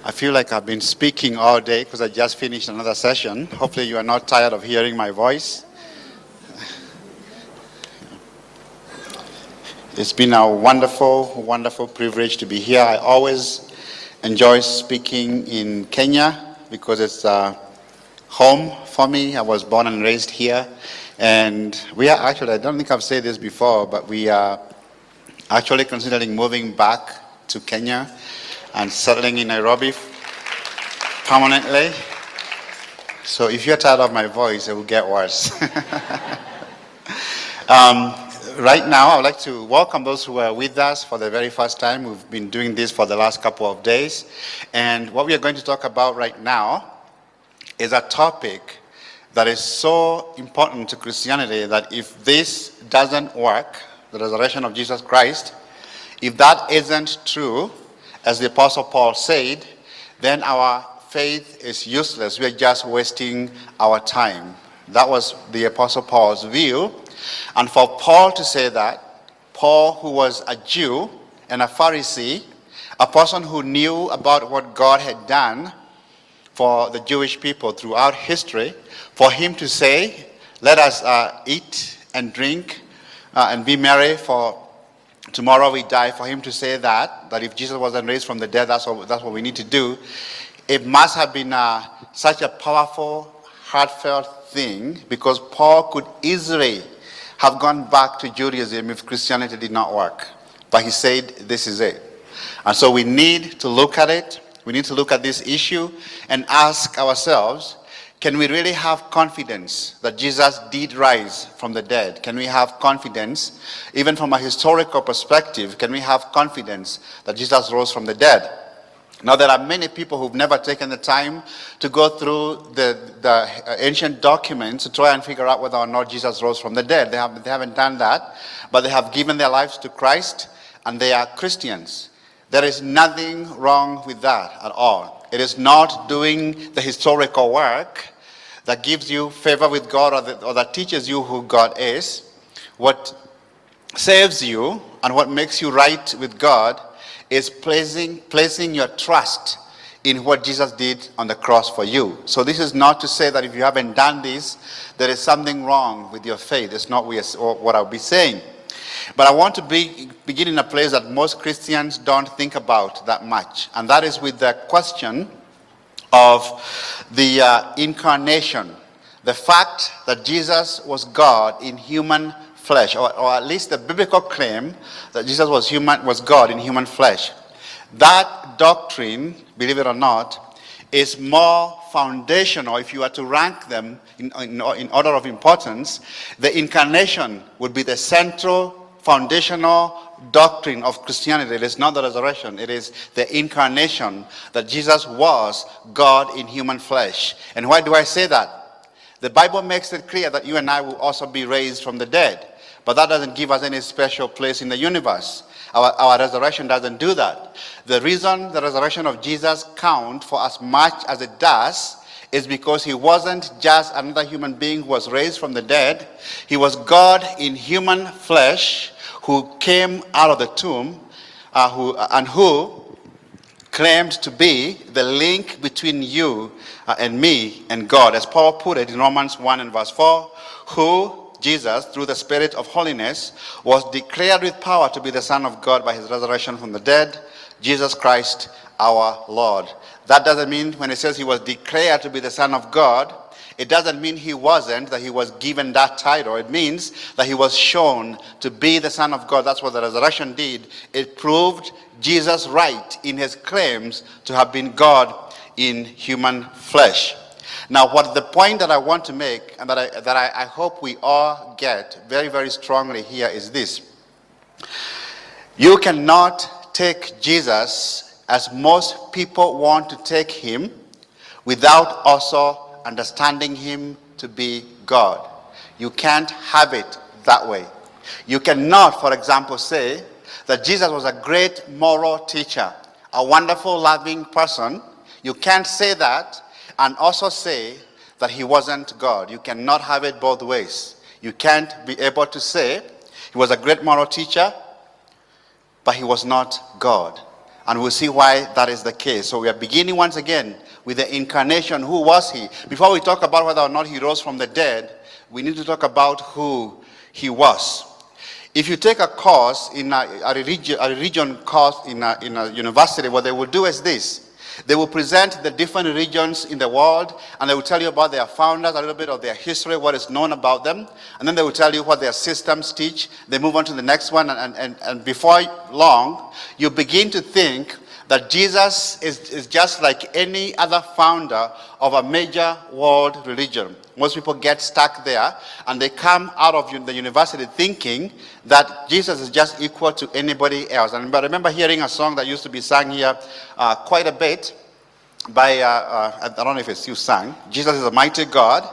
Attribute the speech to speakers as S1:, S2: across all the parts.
S1: I feel like I've been speaking all day because I just finished another session. Hopefully you are not tired of hearing my voice. It's been a wonderful, wonderful privilege to be here. I always enjoy speaking in Kenya because it's home for me. I was born and raised here. And we are actually, I don't think I've said this before, but we are actually considering moving back to Kenya and settling in Nairobi permanently. So if you're tired of my voice, it will get worse. Right now, I would like to welcome those who are with us for the very first time. We've been doing this for the last couple of days. And what we are going to talk about right now is a topic that is so important to Christianity that if this doesn't work, the resurrection of Jesus Christ, if that isn't true, as the Apostle Paul said, then our faith is useless. We are just wasting our time. That was the Apostle Paul's view. And for Paul to say that, Paul, who was a Jew and a Pharisee, a person who knew about what God had done for the Jewish people throughout history, for him to say, let us eat and drink and be merry, for tomorrow we die, for him to say that if Jesus wasn't raised from the dead, that's what we need to do, it must have been such a powerful, heartfelt thing, because Paul could easily have gone back to Judaism if Christianity did not work. But he said, this is it. And so we need to look at it. We need to look at this issue and ask ourselves, can we really have confidence that Jesus did rise from the dead? Can we have confidence, even from a historical perspective, can we have confidence that Jesus rose from the dead? Now, there are many people who've never taken the time to go through the ancient documents to try and figure out whether or not Jesus rose from the dead. They haven't done that, but they have given their lives to Christ, and they are Christians. There is nothing wrong with that at all. It is not doing the historical work that gives you favor with God or that teaches you who God is. What saves you and what makes you right with God is placing your trust in what Jesus did on the cross for you. So this is not to say that if you haven't done this, there is something wrong with your faith. It's not what I'll be saying. But I want to begin in a place that most Christians don't think about that much. And that is with the question of the incarnation. The fact that Jesus was God in human flesh, or at least the biblical claim that Jesus was God in human flesh. That doctrine, believe it or not, is more foundational. If you were to rank them in order of importance, the incarnation would be the central foundational doctrine of Christianity. It is not the resurrection. It is the incarnation, that Jesus was God in human flesh. And why do I say that? The Bible makes it clear that you and I will also be raised from the dead. But that doesn't give us any special place in the universe. Our resurrection doesn't do that. The reason the resurrection of Jesus counts for as much as it does is because he wasn't just another human being who was raised from the dead. He was God in human flesh who came out of the tomb who claimed to be the link between you and me and God. As Paul put it in Romans 1 and verse 4, who, Jesus, through the Spirit of holiness, was declared with power to be the Son of God by his resurrection from the dead, Jesus Christ our Lord. That doesn't mean when it says he was declared to be the Son of God, it doesn't mean he wasn't, that he was given that title. It means that he was shown to be the Son of God. That's what the resurrection did. It proved Jesus right in his claims to have been God in human flesh. Now, what the point that I want to make, and that I hope we all get very, very strongly here, is this. You cannot take Jesus as most people want to take him without also understanding him to be God. You can't have it that way. You cannot, for example, say that Jesus was a great moral teacher, a wonderful, loving person. You can't say that and also say that he wasn't God. You cannot have it both ways. You can't be able to say he was a great moral teacher, but he was not God. And we'll see why that is the case. So we are beginning once again with the incarnation. Who was he? Before we talk about whether or not he rose from the dead, we need to talk about who he was. If you take a course in a religion course in a university, what they will do is this. They will present the different religions in the world, and they will tell you about their founders, a little bit of their history, what is known about them, and then they will tell you what their systems teach. They move on to the next one, and before long, you begin to think that Jesus is just like any other founder of a major world religion. Most people get stuck there, and they come out of the university thinking that Jesus is just equal to anybody else. And I remember hearing a song that used to be sung here quite a bit by, I don't know if it's you sang, Jesus is a mighty God.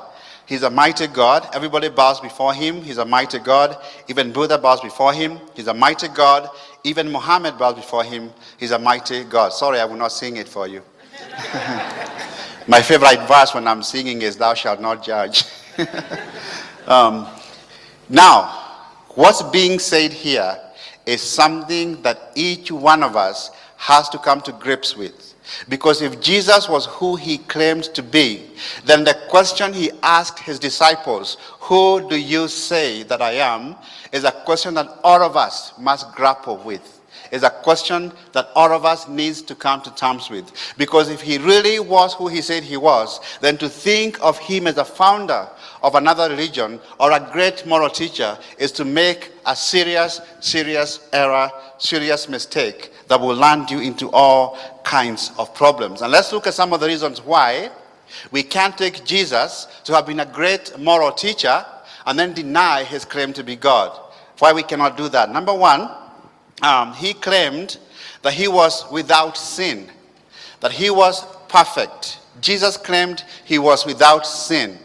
S1: He's a mighty God. Everybody bows before him. He's a mighty God. Even Buddha bows before him. He's a mighty God. Even Muhammad bows before him. He's a mighty God. Sorry, I will not sing it for you. My favorite verse when I'm singing is, "Thou shalt not judge." Now, what's being said here is something that each one of us has to come to grips with. Because if Jesus was who he claimed to be, then the question he asked his disciples, "Who do you say that I am?" is a question that all of us must grapple with. Is a question that all of us needs to come to terms with. Because if he really was who he said he was, then to think of him as a founder of another religion or a great moral teacher is to make a serious error, serious mistake that will land you into all kinds of problems. And let's look at some of the reasons why we can't take Jesus to have been a great moral teacher and then deny his claim to be God. Why we cannot do that. Number one, he claimed that he was without sin, that he was perfect. Jesus claimed he was without sin.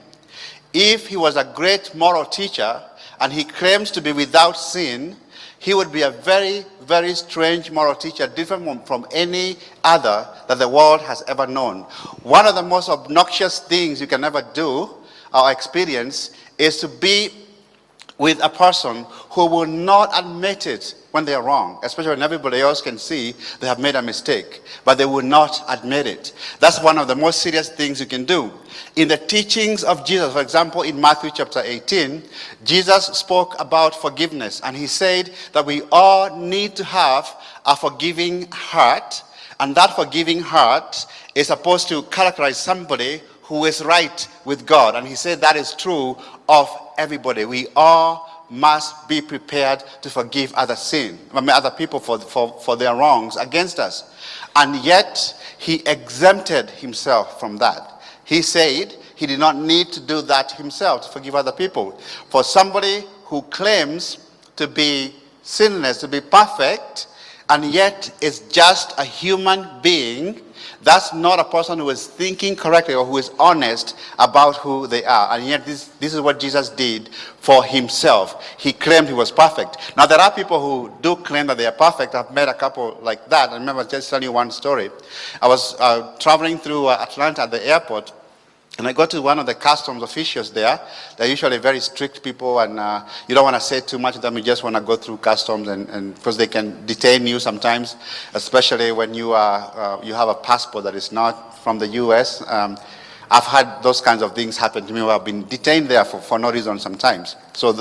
S1: If he was a great moral teacher and he claims to be without sin, he would be a very, very strange moral teacher, different from any other that the world has ever known. One of the most obnoxious things you can ever do or experience is to be with a person who will not admit it when they are wrong, especially when everybody else can see they have made a mistake, but they will not admit it. That's one of the most serious things you can do. In the teachings of Jesus, for example, in Matthew chapter 18, Jesus spoke about forgiveness, and he said that we all need to have a forgiving heart, and that forgiving heart is supposed to characterize somebody who is right with God. And he said that is true of everybody. We all must be prepared to forgive other people for their wrongs against us. And yet, he exempted himself from that. He said he did not need to do that himself to forgive other people. For somebody who claims to be sinless, to be perfect, and yet is just a human being, that's not a person who is thinking correctly or who is honest about who they are. And yet this is what Jesus did for himself. He claimed he was perfect. Now there are people who do claim that they are perfect. I've met a couple like that. I remember just telling you one story. I was traveling through Atlanta at the airport, and I got to one of the customs officials there. They're usually very strict people, and you don't want to say too much to them. You just want to go through customs, and because they can detain you sometimes, especially when you have a passport that is not from the U.S. I've had those kinds of things happen to me where I've been detained there for no reason sometimes. So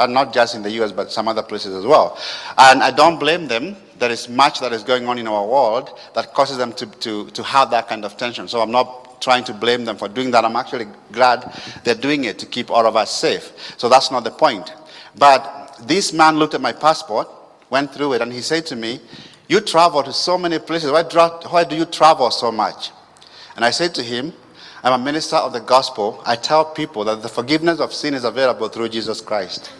S1: not just in the U.S., but some other places as well. And I don't blame them. There is much that is going on in our world that causes them to have that kind of tension. So I'm not trying to blame them for doing that. I'm actually glad they're doing it to keep all of us safe. So that's not the point. But this man looked at my passport, went through it, and he said to me, "You travel to so many places. Why do you travel so much?" And I said to him, "I'm a minister of the gospel. I tell people that the forgiveness of sin is available through Jesus Christ."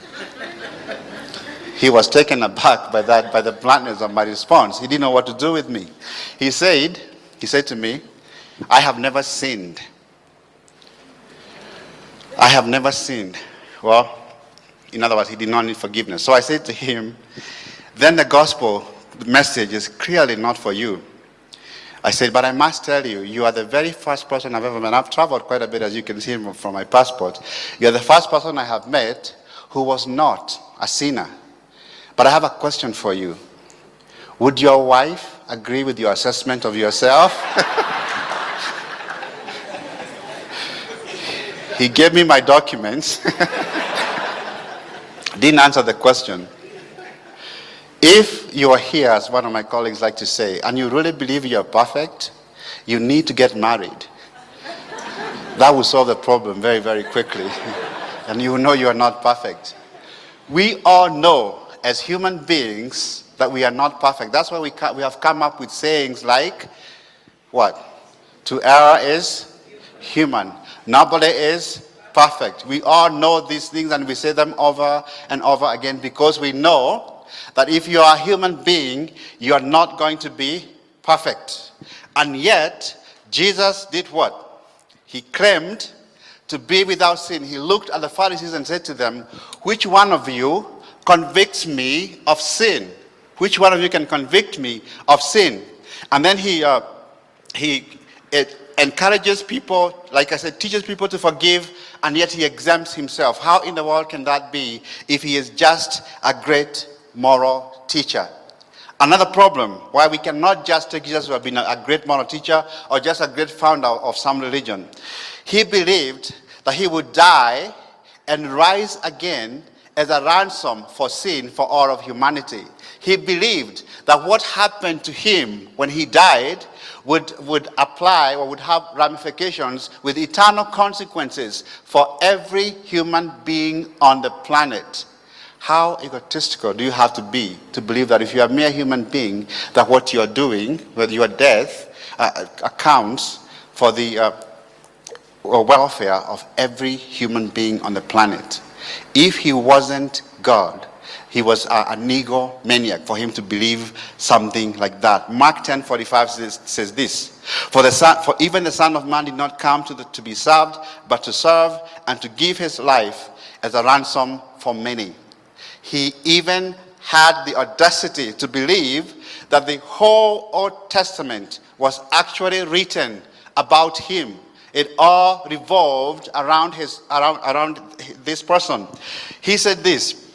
S1: He was taken aback by the bluntness of my response. He didn't know what to do with me. He said to me, "I have never sinned. I have never sinned." Well, in other words, he did not need forgiveness. So I said to him, "Then the gospel message is clearly not for you." I said, "But I must tell you, you are the very first person I've ever met." I've traveled quite a bit, as you can see from my passport. You're the first person I have met who was not a sinner. But I have a question for you. Would your wife agree with your assessment of yourself. He gave me my documents. Didn't answer the question. If you are here, as one of my colleagues like to say, and you really believe you're perfect, you need to get married. That will solve the problem very, very quickly. And you will know you are not perfect. We all know as human beings that we are not perfect. That's why we have come up with sayings like, what? To err is human. Nobody is perfect. We all know these things and we say them over and over again because we know that if you are a human being, you are not going to be perfect. And yet, Jesus did what? He claimed to be without sin. He looked at the Pharisees and said to them, which one of you convicts me of sin? Which one of you can convict me of sin? And then he encourages people, like I said, teaches people to forgive, and yet he exempts himself. How in the world can that be if he is just a great moral teacher? Another problem why we cannot just take Jesus to have been a great moral teacher or just a great founder of some religion. He believed that he would die and rise again as a ransom for sin for all of humanity. He believed that what happened to him when he died would apply or would have ramifications with eternal consequences for every human being on the planet. How egotistical do you have to be to believe that if you are a mere human being, that what you are doing, whether your death, accounts for the welfare of every human being on the planet? If he wasn't God, he was an egomaniac for him to believe something like that. Mark 10:45 says this, for even the Son of Man did not come to be served, but to serve and to give his life as a ransom for many. He even had the audacity to believe that the whole Old Testament was actually written about him. It all revolved around this person. He said this,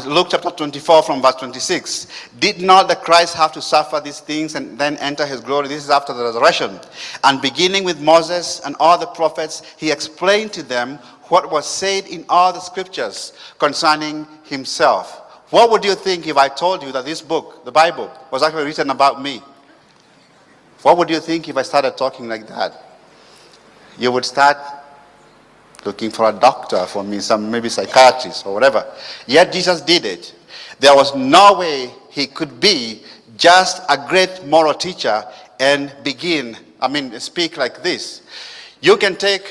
S1: Luke chapter 24 from verse 26. Did not the Christ have to suffer these things and then enter his glory? This is after the resurrection. And beginning with Moses and all the prophets, he explained to them what was said in all the scriptures concerning himself. What would you think if I told you that this book, the Bible, was actually written about me? What would you think if I started talking like that? You would start looking for a doctor for me, maybe psychiatrist or whatever. Yet Jesus did it. There was no way he could be just a great moral teacher and speak like this. You can take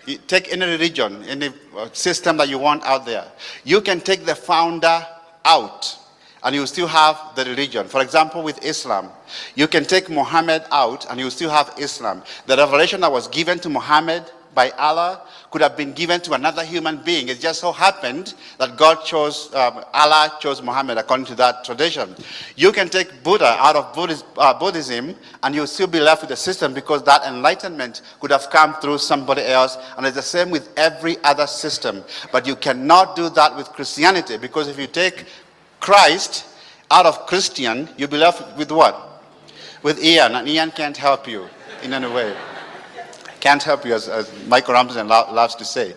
S1: any religion, any system that you want out there. You can take the founder out and you still have the religion. For example, with Islam, you can take Muhammad out and you still have Islam. The revelation that was given to Muhammad by Allah could have been given to another human being. It just so happened that Allah chose Muhammad according to that tradition. You can take Buddha out of Buddhism and you'll still be left with the system because that enlightenment could have come through somebody else, and it's the same with every other system. But you cannot do that with Christianity, because if you take Christ out of Christian, you'll be left with what? With Ian, and Ian can't help you in any way. Can't help you, as Michael Ramsden loves to say.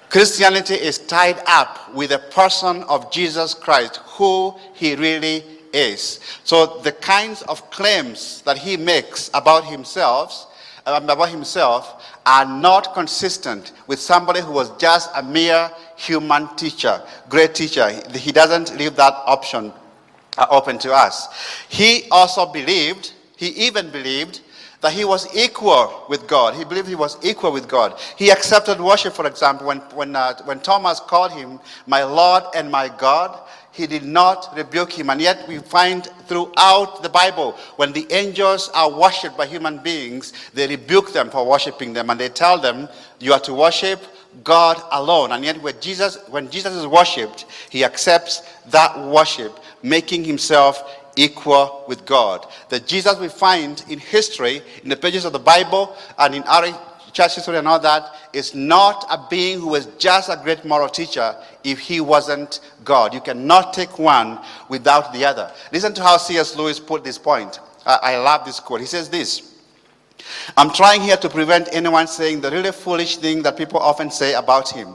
S1: Christianity is tied up with the person of Jesus Christ, who he really is. So the kinds of claims that he makes about himself are not consistent with somebody who was just a mere human teacher, great teacher. He doesn't leave that option open to us. He even believed that he was equal with God. He believed he was equal with God. He accepted worship, for example, when Thomas called him my Lord and my God, he did not rebuke him. And yet we find throughout the Bible, when the angels are worshipped by human beings, they rebuke them for worshiping them, and they tell them, you are to worship God alone. And yet when Jesus is worshipped, he accepts that worship, making himself equal with God. The Jesus we find in history, in the pages of the Bible and in our church history and all that, is not a being who is just a great moral teacher if he wasn't God. You cannot take one without the other. Listen to how C.S. Lewis put this point. I love this quote. He says this: I'm trying here to prevent anyone saying the really foolish thing that people often say about him.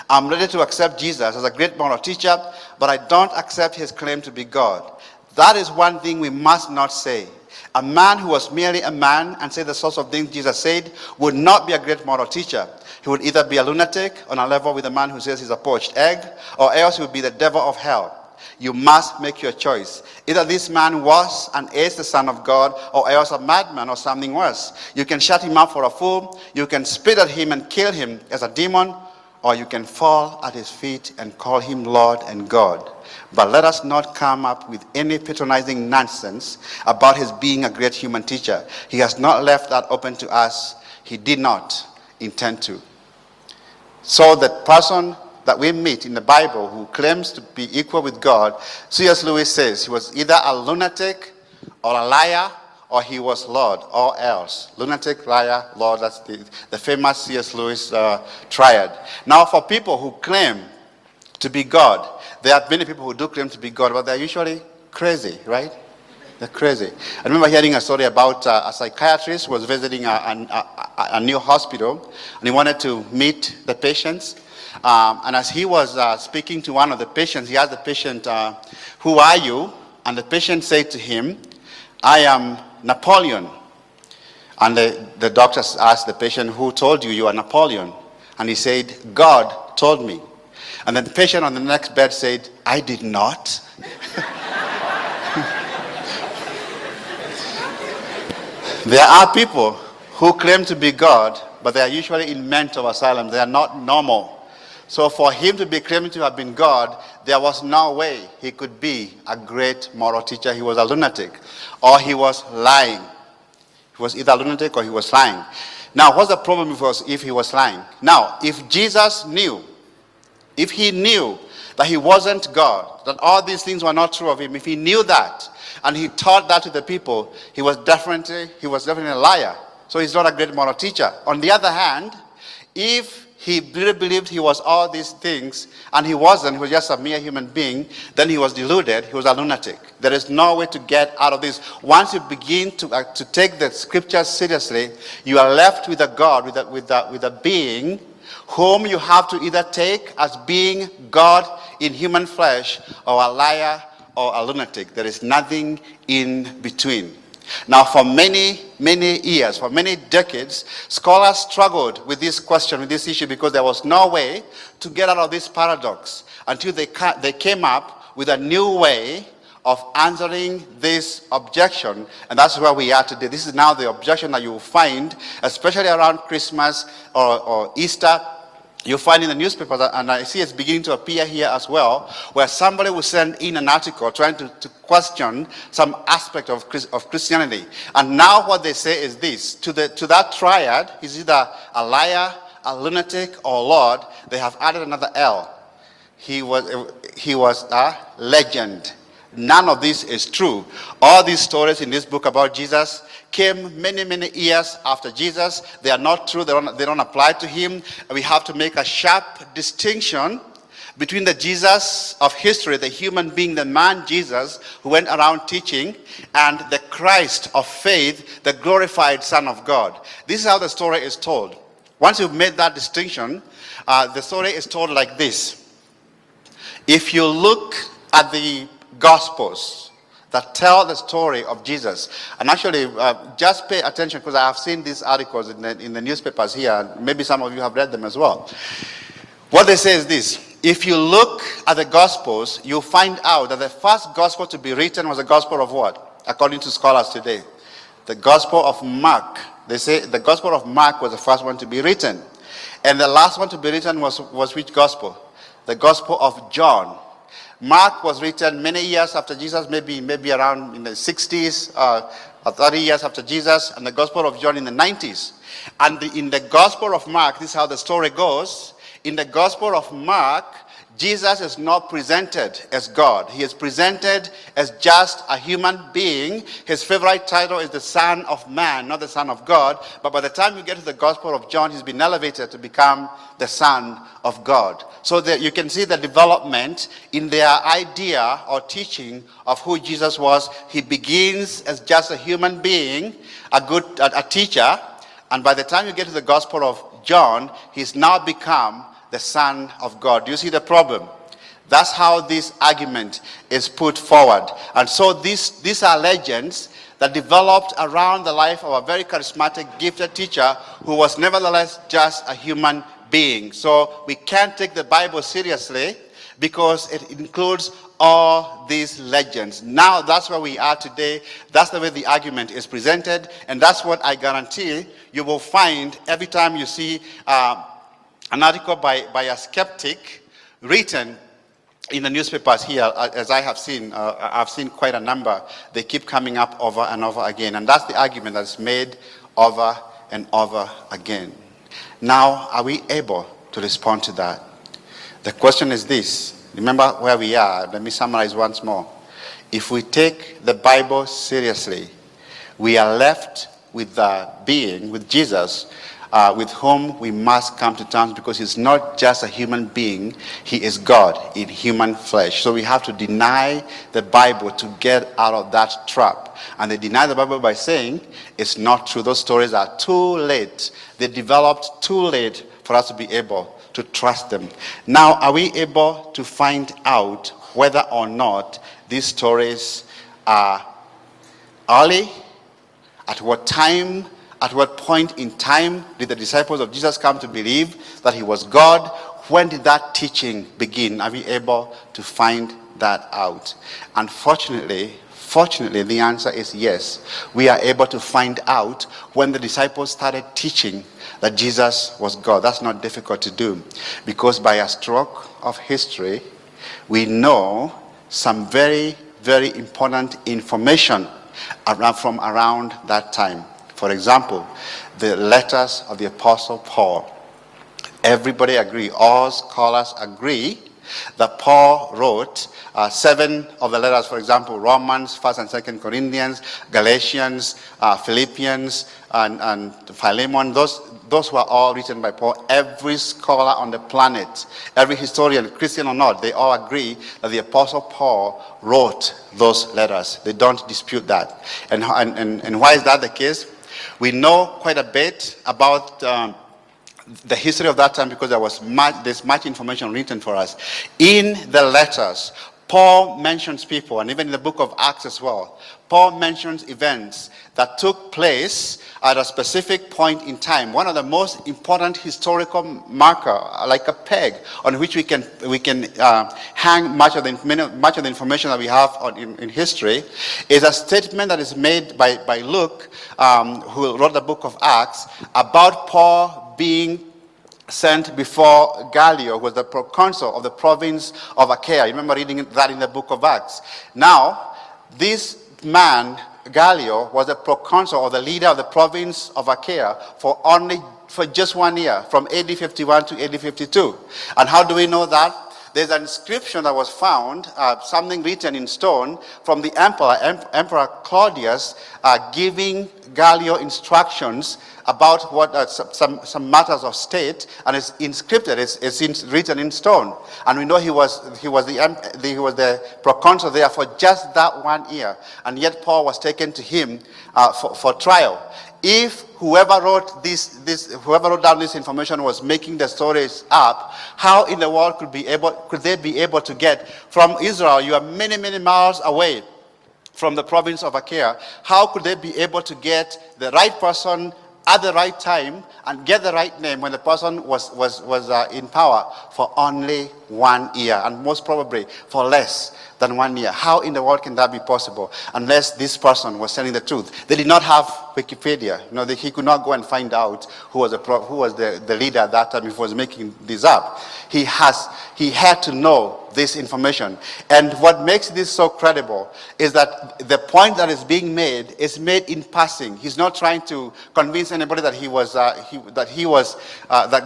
S1: I'm ready to accept Jesus as a great moral teacher, but I don't accept his claim to be God. That is one thing we must not say. A man who was merely a man and said the sorts of things Jesus said would not be a great moral teacher. He would either be a lunatic on a level with a man who says he's a poached egg, or else he would be the devil of hell. You must make your choice. Either this man was and is the Son of God, or else a madman or something worse. You can shut him up for a fool, you can spit at him and kill him as a demon, or you can fall at his feet and call him Lord and God. But let us not come up with any patronizing nonsense about his being a great human teacher. He has not left that open to us. He did not intend to. So the person that we meet in the Bible who claims to be equal with God, C.S. Lewis says he was either a lunatic or a liar, or he was Lord, or else. Lunatic, liar, Lord, that's the famous C.S. Lewis triad. Now, for people who claim to be God, there are many people who do claim to be God, but they're usually crazy, right? They're crazy. I remember hearing a story about a psychiatrist who was visiting a new hospital, and he wanted to meet the patients. And as he was speaking to one of the patients, he asked the patient, who are you? And the patient said to him, I am Napoleon. And the doctor asked the patient, who told you you are Napoleon? And he said, God told me. And then the patient on the next bed said, I did not. There are people who claim to be God, but they are usually in mental asylums. They are not normal. So for him to be claiming to have been God, there was no way he could be a great moral teacher. He was a lunatic, or he was lying. He was either a lunatic or he was lying. Now, what's the problem if he was lying? Now, if Jesus knew, if he knew that he wasn't God, that all these things were not true of him, if he knew that, and he taught that to the people, he was definitely a liar. So he's not a great moral teacher. On the other hand, if he really believed he was all these things, and he wasn't, he was just a mere human being, then he was deluded, he was a lunatic. There is no way to get out of this. Once you begin to take the scriptures seriously, you are left with a God, with a being, whom you have to either take as being God in human flesh, or a liar, or a lunatic. There is nothing in between. Now, for many, many years, for many decades, scholars struggled with this question, with this issue, because there was no way to get out of this paradox until they came up with a new way of answering this objection. And that's where we are today. This is now the objection that you will find, especially around Christmas or Easter. You'll find in the newspapers, and I see it's beginning to appear here as well, where somebody will send in an article trying to question some aspect of Christianity. And now what they say is this: to that triad, he's either a liar, a lunatic, or Lord, they have added another L. He was a legend. None of this is true. All these stories in this book about Jesus came many, many years after Jesus. They are not true. They don't apply to him. We have to make a sharp distinction between the Jesus of history, the human being, the man Jesus, who went around teaching, and the Christ of faith, the glorified Son of God. This is how the story is told. Once you've made that distinction, the story is told like this. If you look at the Gospels that tell the story of Jesus, and actually just pay attention, because I have seen these articles in the newspapers here, and maybe some of you have read them as well. What they say is this: if you look at the Gospels, you'll find out that the first Gospel to be written was the Gospel of what? According to scholars today, the Gospel of Mark. They say the Gospel of Mark was the first one to be written, and the last one to be written was which Gospel? The Gospel of John. Mark was written many years after Jesus, maybe around in the 60s, or 30 years after Jesus, and the Gospel of John in the 90s. And in the Gospel of Mark, this is how the story goes. In the Gospel of Mark, Jesus is not presented as God. He is presented as just a human being. His favorite title is the Son of Man, not the Son of God. But by the time you get to the Gospel of John, he's been elevated to become the Son of God. So that you can see the development in their idea or teaching of who Jesus was. He begins as just a human being, a teacher. And by the time you get to the Gospel of John, he's now become the Son of God. Do you see the problem? That's how this argument is put forward. And so these are legends that developed around the life of a very charismatic, gifted teacher who was nevertheless just a human being. So we can't take the Bible seriously because it includes all these legends. Now that's where we are today. That's the way the argument is presented. And that's what I guarantee you will find every time you see an article by a skeptic written in the newspapers here, as I have seen. I've seen quite a number. They keep coming up over and over again. And that's the argument that's made over and over again. Now, are we able to respond to that? The question is this. Remember where we are. Let me summarize once more. If we take the Bible seriously, we are left with the being, with Jesus, with whom we must come to terms, because he's not just a human being, he is God in human flesh. So we have to deny the Bible to get out of that trap. And they deny the Bible by saying it's not true. Those stories are too late. They developed too late for us to be able to trust them. Now, are we able to find out whether or not these stories are early? At what time? At what point in time did the disciples of Jesus come to believe that he was God? When did that teaching begin? Are we able to find that out? Unfortunately, the answer is yes. We are able to find out when the disciples started teaching that Jesus was God. That's not difficult to do, because by a stroke of history, we know some very, very important information from around that time. For example, the letters of the Apostle Paul. Everybody agree, all scholars agree that Paul wrote 7 of the letters, for example, Romans, 1st and 2nd Corinthians, Galatians, Philippians, and Philemon. Those were all written by Paul. Every scholar on the planet, every historian, Christian or not, they all agree that the Apostle Paul wrote those letters. They don't dispute that. And why is that the case? We know quite a bit about the history of that time because there's much information written for us. In the letters, Paul mentions people, and even in the book of Acts as well, Paul mentions events that took place at a specific point in time. One of the most important historical marker, like a peg, on which we can hang much of the information that we have in history, is a statement that is made by Luke, who wrote the book of Acts, about Paul being sent before Gallio, who was the proconsul of the province of Achaia. You remember reading that in the book of Acts. Now, this man, Gallio, was the proconsul or the leader of the province of Achaia for just 1 year, from AD 51 to AD 52. And how do we know that? There's an inscription that was found, something written in stone from the Emperor Claudius, giving Gallio instructions about what some matters of state, and it's inscripted. It's written in stone, and we know he was the proconsul there for just that 1 year, and yet Paul was taken to him for trial. If whoever wrote down this information was making the stories up, how in the world could they be able to get from Israel? You are many, many miles away from the province of Achaia. How could they be able to get the right person at the right time and get the right name when the person was in power for only 1 year, and most probably for less than 1 year? How in the world can that be possible unless this person was telling the truth? They did not have Wikipedia. He could not go and find out who was the leader at that time if he was making this up. He has he had to know this information. And what makes this so credible is that the point that is being made is made in passing. He's not trying to convince anybody that that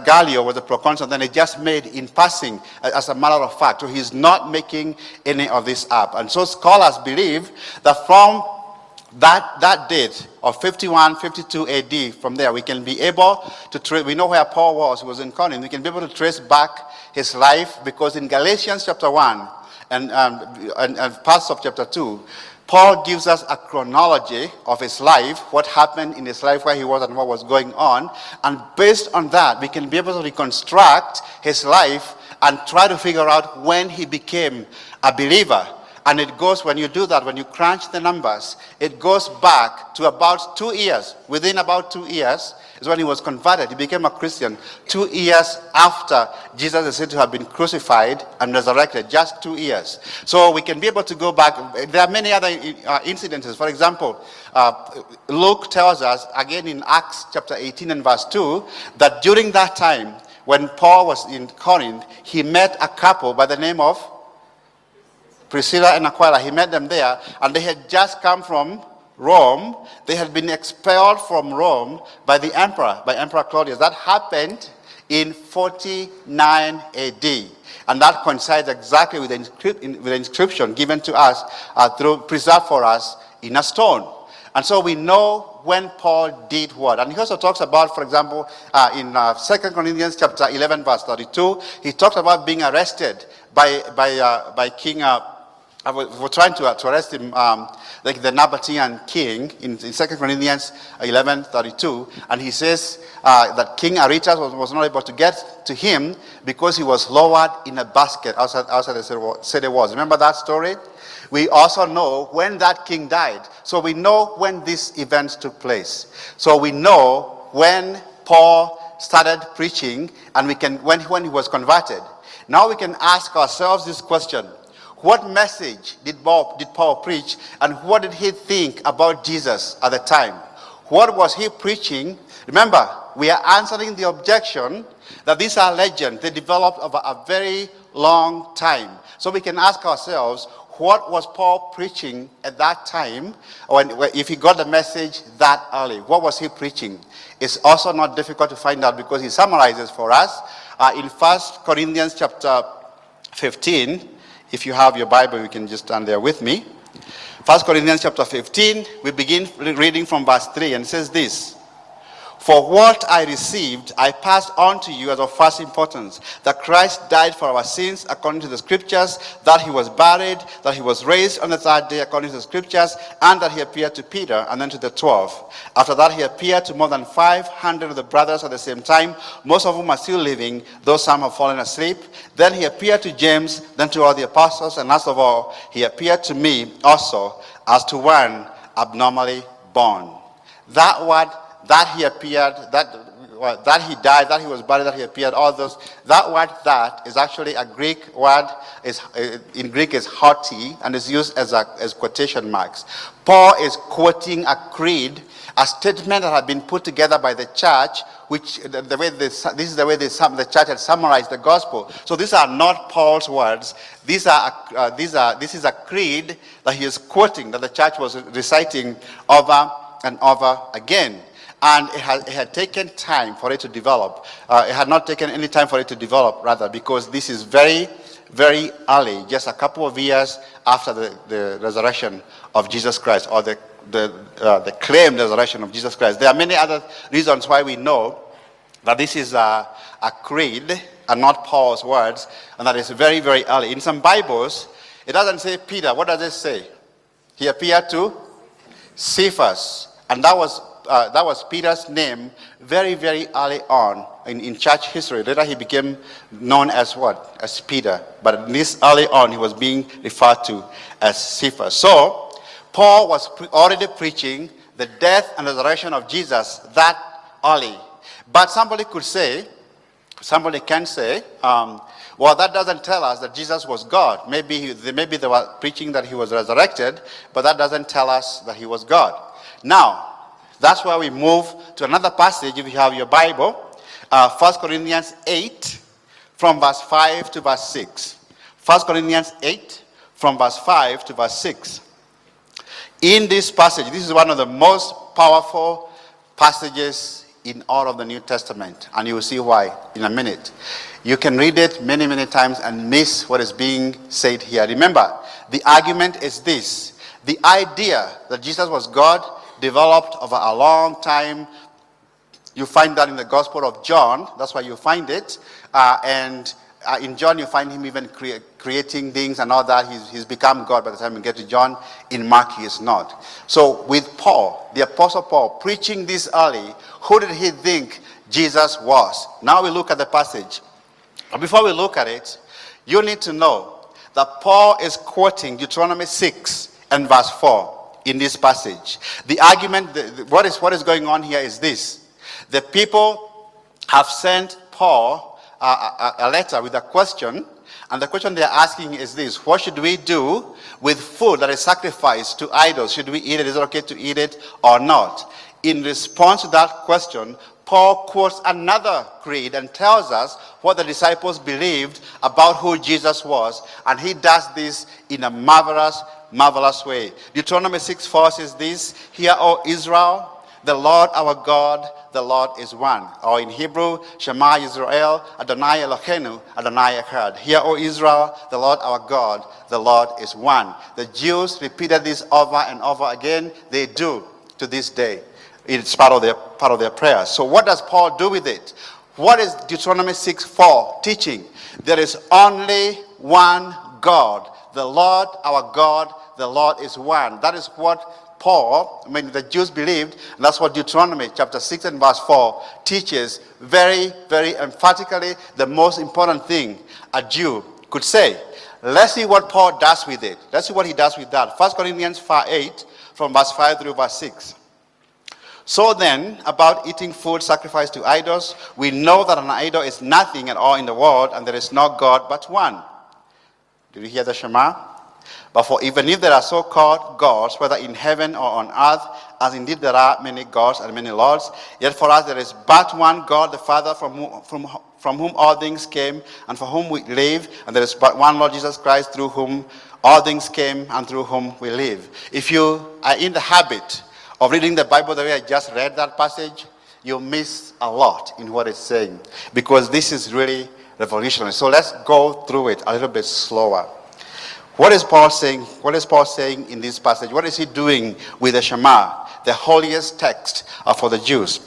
S1: Gallio was a proconsul. Then it just made in passing as a matter of fact. So he's not making any of this up. And so scholars believe that from that date of 51, 52 AD, from there we can be able to trace. We know where Paul was. He was in Corinth. We can be able to trace back his life, because in Galatians chapter 1 and parts of chapter 2, Paul gives us a chronology of his life, what happened in his life, where he was and what was going on. And based on that, we can be able to reconstruct his life and try to figure out when he became a believer. And it goes, when you do that, when you crunch the numbers, it goes back to about 2 years. Within about 2 years is when he was converted. He became a Christian 2 years after Jesus is said to have been crucified and resurrected. Just 2 years. So we can be able to go back. There are many other incidences. For example, Luke tells us, again in Acts chapter 18 and verse 2, that during that time, when Paul was in Corinth, he met a couple by the name of Priscilla and Aquila. He met them there, and they had just come from Rome. They had been expelled from Rome by the emperor, by Emperor Claudius. That happened in 49 AD. And that coincides exactly with the inscription given to us, preserved for us in a stone. And so we know when Paul did what. And he also talks about, for example, in 2 Corinthians chapter 11, verse 32, he talks about being arrested by King. We're trying to arrest him, like the Nabatean king, in 2 Corinthians 11:32, and he says that King Aretas was not able to get to him because he was lowered in a basket outside the city walls. Remember that story? We also know when that king died. So we know when these events took place. So we know when Paul started preaching, and when he was converted. Now we can ask ourselves this question. What message did Paul preach, and what did he think about Jesus at the time? What was he preaching? Remember, we are answering the objection that these are legends. They developed over a very long time. So we can ask ourselves, what was Paul preaching at that time, if he got the message that early? What was he preaching? It's also not difficult to find out, because he summarizes for us in 1 Corinthians chapter 15. If you have your Bible, you can just stand there with me. 1 Corinthians chapter 15, we begin reading from verse 3, and it says this. For what I received, I passed on to you as of first importance, that Christ died for our sins according to the scriptures, that he was buried, that he was raised on the third day according to the scriptures, and that he appeared to Peter and then to the 12. After that, he appeared to more than 500 of the brothers at the same time, most of whom are still living, though some have fallen asleep. Then he appeared to James, then to all the apostles, and last of all, he appeared to me also as to one abnormally born. That word, that he appeared, that he died, that he was buried, that he appeared, all those, that word, that, is actually a Greek word, in Greek is hoti, and is used as quotation marks. Paul is quoting a creed, a statement that had been put together by the church, which this is the way the church had summarized the gospel. So these are not Paul's words. This is a creed that he is quoting, that the church was reciting over and over again. And it had taken time for it to develop. It had not taken any time for it to develop, rather, because this is very, very early, just a couple of years after the resurrection of Jesus Christ, or the claimed resurrection of Jesus Christ. There are many other reasons why we know that this is a creed and not Paul's words, and that is very, very early. In some Bibles, it doesn't say Peter. What does it say? He appeared to Cephas, and that was Peter's name very, very early on in church history. Later he became known as what? As Peter. But this early on he was being referred to as Cephas. So Paul was already preaching the death and resurrection of Jesus that early. But somebody can say, well, that doesn't tell us that Jesus was God. Maybe they were preaching that he was resurrected, but that doesn't tell us that he was God. Now, that's why we move to another passage, if you have your Bible, 1 Corinthians 8, from verse 5 to verse 6. 1 Corinthians 8, from verse 5 to verse 6. In this passage, this is one of the most powerful passages in all of the New Testament, and you will see why in a minute. You can read it many, many times and miss what is being said here. Remember, the argument is this. The idea that Jesus was God developed over a long time. You find that in the Gospel of John. That's why you find it. And in John, you find him even creating things and all that. He's become God by the time you get to John. In Mark, he is not. So with Paul, the Apostle Paul, preaching this early, who did he think Jesus was? Now we look at the passage. But before we look at it, you need to know that Paul is quoting Deuteronomy 6 and verse 4 in this passage. The argument, what is going on here is this. The people have sent Paul a letter with a question, and the question they're asking is this: what should we do with food that is sacrificed to idols? Should we eat it? Is it okay to eat it or not? In response to that question, Paul quotes another creed and tells us what the disciples believed about who Jesus was, and he does this in a marvelous way. Deuteronomy 6:4 says this: "Hear, O Israel, the Lord our God, the Lord is one." Or in Hebrew, "Shema Yisrael, Adonai Eloheinu, Adonai Echad." "Hear, O Israel, the Lord our God, the Lord is one." The Jews repeated this over and over again. They do to this day. It's part of their prayers. So what does Paul do with it? What is Deuteronomy 6:4 teaching? There is only one God. The Lord our God, the Lord is one. That is what the Jews believed, and that's what Deuteronomy chapter 6 and verse 4 teaches very, very emphatically, the most important thing a Jew could say. Let's see what Paul does with it. Let's see what he does with that. 1 Corinthians 8, from verse 5 through verse 6. "So then, about eating food sacrificed to idols, we know that an idol is nothing at all in the world, and there is no God but one." Do you hear the Shema? "But for even if there are so-called gods, whether in heaven or on earth, as indeed there are many gods and many lords, yet for us there is but one God, the Father, from whom all things came, and for whom we live, and there is but one Lord Jesus Christ, through whom all things came, and through whom we live." If you are in the habit of reading the Bible the way I just read that passage, you'll miss a lot in what it's saying, because this is really revolutionary. So let's go through it a little bit slower. What is Paul saying? What is Paul saying in this passage? What is he doing with the Shema, the holiest text for the Jews?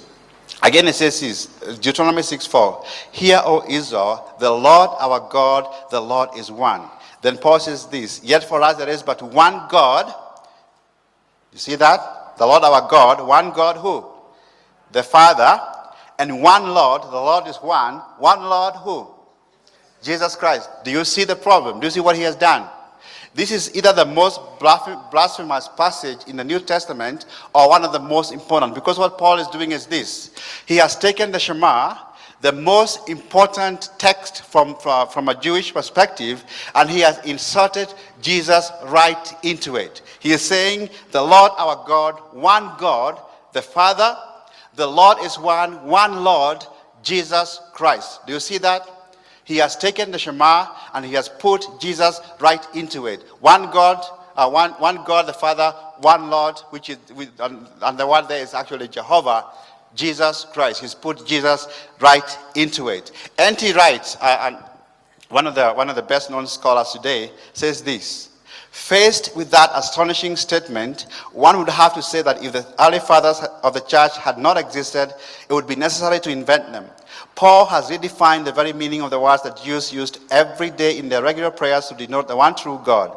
S1: Again, it says this, Deuteronomy 6:4. "Hear, O Israel, the Lord our God, the Lord is one." Then Paul says this: "Yet for us there is but one God." You see that? The Lord our God, one God who? The Father, and one Lord. The Lord is one. One Lord who? Jesus Christ. Do you see the problem? Do you see what he has done? This is either the most blasphemous passage in the New Testament or one of the most important, because what Paul is doing is this. He has taken the Shema, the most important text from a Jewish perspective, and he has inserted Jesus right into it. He is saying, the Lord our God, one God, the Father, the Lord is one Lord, Jesus Christ. Do you see that? He has taken the Shema and he has put Jesus right into it. One God, one God the Father, one Lord, which is, and the one there is actually Jehovah, Jesus Christ. He's put Jesus right into it. N.T. Wright, and one of the best known scholars today, says this: "Faced with that astonishing statement, one would have to say that if the early fathers of the church had not existed, it would be necessary to invent them. Paul has redefined the very meaning of the words that Jews used every day in their regular prayers to denote the one true God.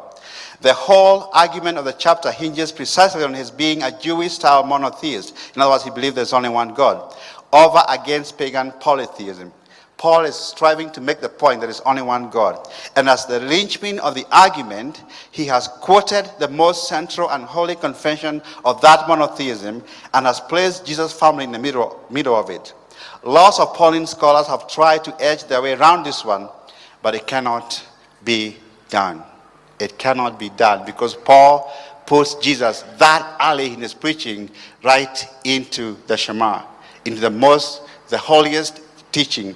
S1: The whole argument of the chapter hinges precisely on his being a Jewish-style monotheist. In other words, he believed there's only one God, over against pagan polytheism. Paul is striving to make the point that there's only one God. And as the linchpin of the argument, he has quoted the most central and holy confession of that monotheism and has placed Jesus firmly in the middle of it. Lots of Pauline scholars have tried to edge their way around this one, but it cannot be done. It cannot be done because Paul puts Jesus that early in his preaching right into the Shema, into the holiest teaching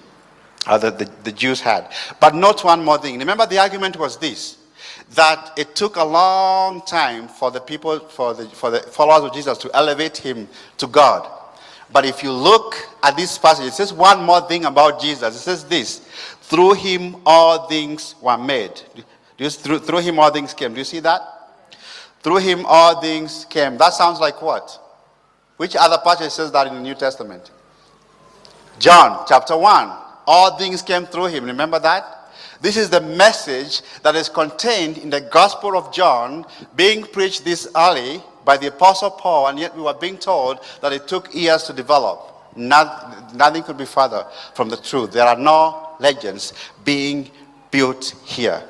S1: the Jews had. But note one more thing. Remember, the argument was this, that it took a long time for the people, for the followers of Jesus to elevate him to God. But if you look at this passage, it says one more thing about Jesus. It says this: through him all things were made. Through him all things came. Do you see that? Through him all things came. That sounds like what? Which other passage says that in the New Testament? John chapter 1. All things came through him. Remember that? This is the message that is contained in the Gospel of John, being preached this early by the Apostle Paul, and yet we were being told that it took years to develop. Nothing could be further from the truth. There are no legends being built here.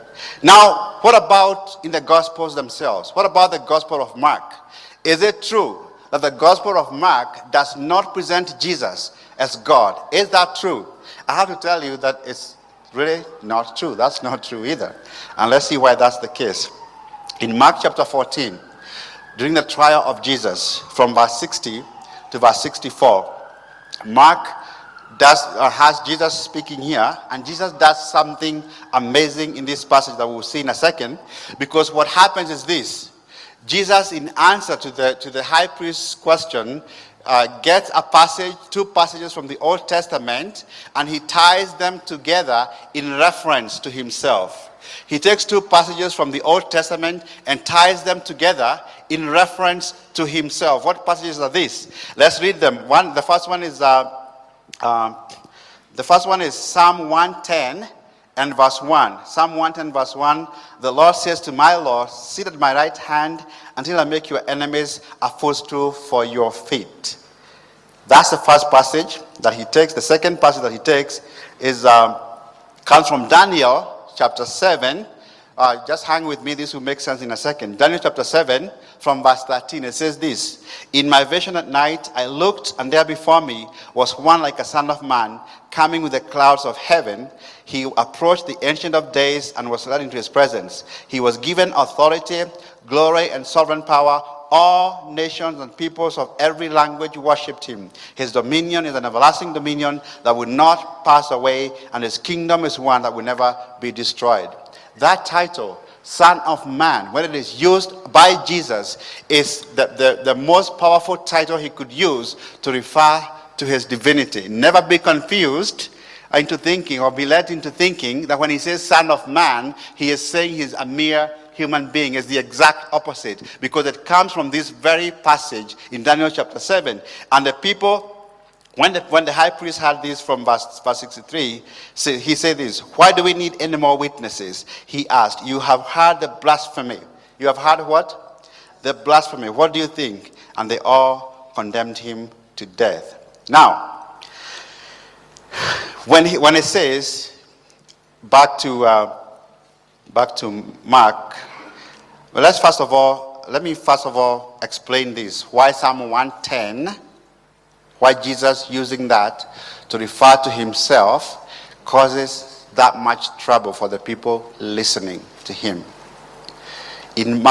S1: Now, what about in the Gospels themselves? What about the Gospel of Mark? Is it true that the Gospel of Mark does not present Jesus as God? Is that true? I have to tell you that it's really not true. That's not true either. And let's see why that's the case. In Mark chapter 14, during the trial of Jesus, from verse 60 to verse 64, Mark has Jesus speaking here, and Jesus does something amazing in this passage that we'll see in a second, because what happens is this: Jesus, in answer to the high priest's question, gets two passages from the Old Testament, and he ties them together in reference to himself. He takes two passages from the Old Testament and ties them together in reference to himself. What passages are these? Let's read them. The first one is Psalm 110 and verse 1. Psalm 110 verse 1, the Lord says to my Lord, sit at my right hand until I make your enemies a footstool for your feet. That's the first passage that he takes. The second passage that he takes comes from Daniel chapter 7. Just hang with me, this will make sense in a second. Daniel chapter 7 from verse 13, it says this: in my vision at night I looked, and there before me was one like a son of man, coming with the clouds of heaven. He approached the Ancient of Days and was led into his presence. He was given authority, glory, and sovereign power. All nations and peoples of every language worshipped him. His dominion is an everlasting dominion that will not pass away, and his kingdom is one that will never be destroyed. That title, Son of Man, when it is used by Jesus, is the most powerful title he could use to refer to his divinity. Never be confused into thinking, or be led into thinking, that when he says Son of Man, he is saying he's a mere human being. Is the exact opposite, because it comes from this very passage in Daniel chapter 7. And the people, when the high priest had this from verse 63, he said this: why do we need any more witnesses? He asked. You have heard the blasphemy. You have heard what? The blasphemy. What do you think? And they all condemned him to death. Now, when it says, back to Mark, well, let me first of all explain this. Why Psalm 110? Why Jesus using that to refer to himself causes that much trouble for the people listening to him. In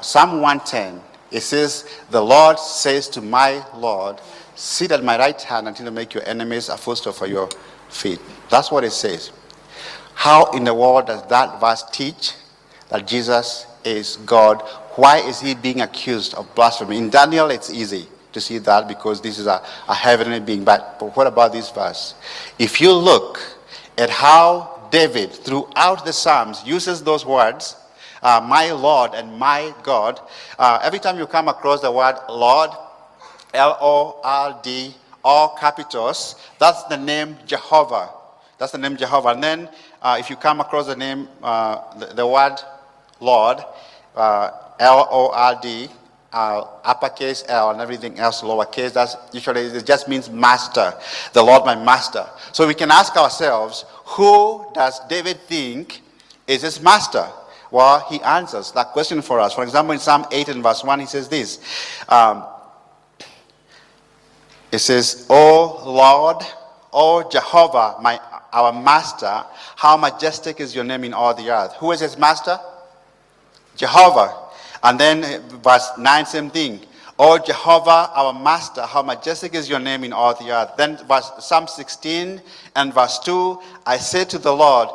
S1: Psalm 110, it says, the Lord says to my Lord, sit at my right hand until I make your enemies a footstool for your feet. That's what it says. How in the world does that verse teach that Jesus is God? Why is he being accused of blasphemy? In Daniel, it's easy to see that, because this is a heavenly being. But what about this verse? If you look at how David, throughout the Psalms, uses those words, my Lord and my God, every time you come across the word Lord, Lord, all capitals, that's the name Jehovah. That's the name Jehovah. And then if you come across the name, the word Lord, Lord, uppercase L and everything else lowercase, that's usually, it just means master. The Lord my master. So we can ask ourselves, who does David think is his master? Well, he answers that question for us. For example, in Psalm 8 and verse 1, he says this. It says, O Lord, O Jehovah, our master, how majestic is your name in all the earth. Who is his master? Jehovah. And then verse 9, same thing. O Jehovah, our master, how majestic is your name in all the earth. Then Psalm 16 and verse 2, I say to the Lord,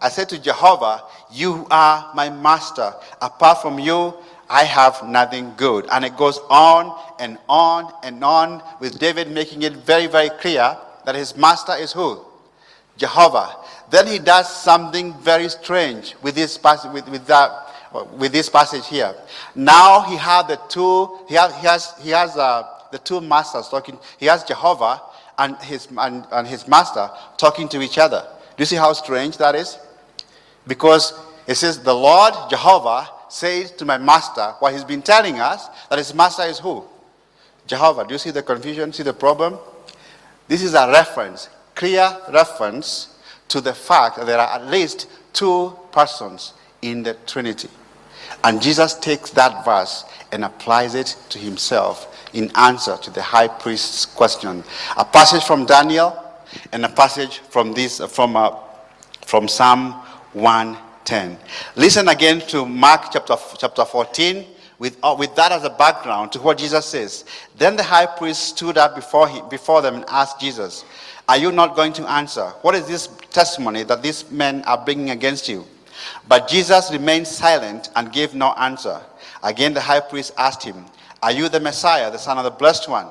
S1: I say to Jehovah, you are my master. Apart from you, I have nothing good. And it goes on and on and on, with David making it very, very clear that his master is who? Jehovah. Then he does something very strange with this passage, with this passage here. Now he has the two masters talking. He has Jehovah and his master talking to each other. Do you see how strange that is? Because it says the Lord Jehovah says to my master what he's been telling us, that his master is who? Jehovah. Do you see the confusion? See the problem? This is a reference, clear reference to the fact that there are at least two persons in the Trinity. And Jesus takes that verse and applies it to himself in answer to the high priest's question. A passage from Daniel and a passage from Psalm 110. Listen again to Mark chapter 14 with that as a background to what Jesus says. Then the high priest stood up before them and asked Jesus, are you not going to answer? What is this testimony that these men are bringing against you? But Jesus remained silent and gave no answer. Again the high priest asked him, are you the Messiah, the Son of the Blessed One?